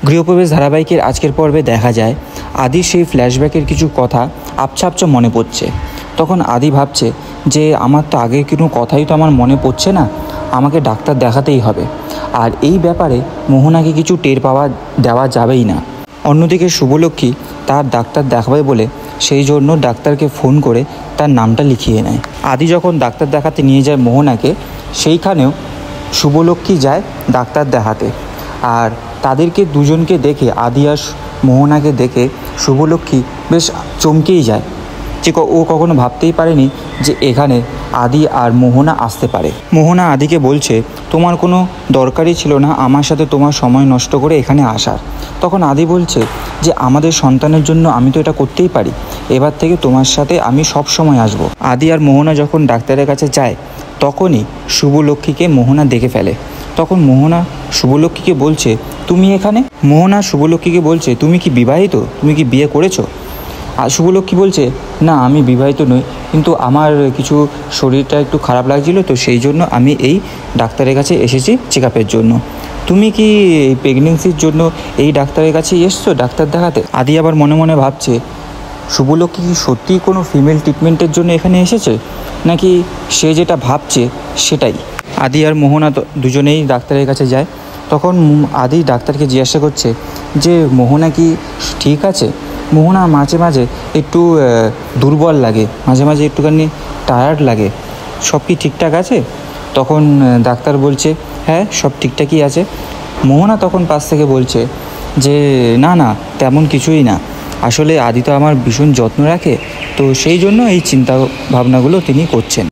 গৃহপ্রবেশ ধারাবাহিকের আজকের পর্বে দেখা যায় আদির সেই ফ্ল্যাশব্যাকের কিছু কথা আবছা আবছা মনে পড়ছে। তখন আদি ভাবছে যে আমার তো আগের কোনো কথাই তো আমার মনে পড়ছে না, আমাকে ডাক্তার দেখাতেই হবে। আর এই ব্যাপারে মোহনাকে কিছু টের দেওয়া যাবেই না। অন্যদিকে শুভলক্ষ্মী তার ডাক্তার দেখাবে বলে সেই জন্য ডাক্তারকে ফোন করে তার নামটা লিখিয়ে নেয়। আদি যখন ডাক্তার দেখাতে নিয়ে যায় মোহনাকে, সেইখানেও শুভলক্ষ্মী যায় ডাক্তার দেখাতে। আর তাদেরকে দুজনকে দেখে, আদি আর মোহনাকে দেখে শুভলক্ষ্মী বেশ চমকেই যায়, যে ও কখনো ভাবতেই পারেনি যে এখানে আদি আর মোহনা আসতে পারে। মোহনা আদিকে বলছে, তোমার কোনো দরকারই ছিল না আমার সাথে তোমার সময় নষ্ট করে এখানে আসার। তখন আদি বলছে যে আমাদের সন্তানের জন্য আমি তো এটা করতেই পারি, এবার থেকে তোমার সাথে আমি সব সময় আসবো। আদি আর মোহনা যখন ডাক্তারের কাছে যায়, তখনই শুভলক্ষ্মীকে মোহনা দেখে ফেলে। তখন মোহনা শুভলক্ষ্মীকে বলছে, তুমি এখানে? মোহনা শুভলক্ষ্মীকে বলছে, তুমি কি বিবাহিত? তুমি কি বিয়ে করেছো? আর শুভলক্ষ্মী বলছে, না আমি বিবাহিত নই, কিন্তু আমার কিছু শরীরটা একটু খারাপ লাগছিল, তো সেই জন্য আমি এই ডাক্তারের কাছে এসেছি চেক আপের জন্য। তুমি কি এই প্রেগনেন্সির জন্য এই ডাক্তারের কাছেই এসছো ডাক্তার দেখাতে? আদি আবার মনে মনে ভাবছে, শুভলক্ষ্মী কি সত্যিই কোনো ফিমেল ট্রিটমেন্টের জন্য এখানে এসেছে, নাকি সে যেটা ভাবছে সেটাই। আদি আর মোহনা দুজনেই ডাক্তারের কাছে যায়। তখন আদি ডাক্তারকে জিজ্ঞাসা করছে যে মোহনা কি ঠিক আছে? মোহনা মাঝে মাঝে একটু দুর্বল লাগে, মাঝে মাঝে একটুখানি টায়ার্ড লাগে, সব কি ঠিকঠাক আছে? তখন ডাক্তার বলছে, হ্যাঁ সব ঠিকঠাকই আছে। মোহনা তখন পাশ থেকে বলছে যে না না, তেমন কিছুই না, আসলে আদি তো আমার ভীষণ যত্ন রাখে, তো সেই জন্য এই চিন্তা ভাবনাগুলো তিনি করছেন।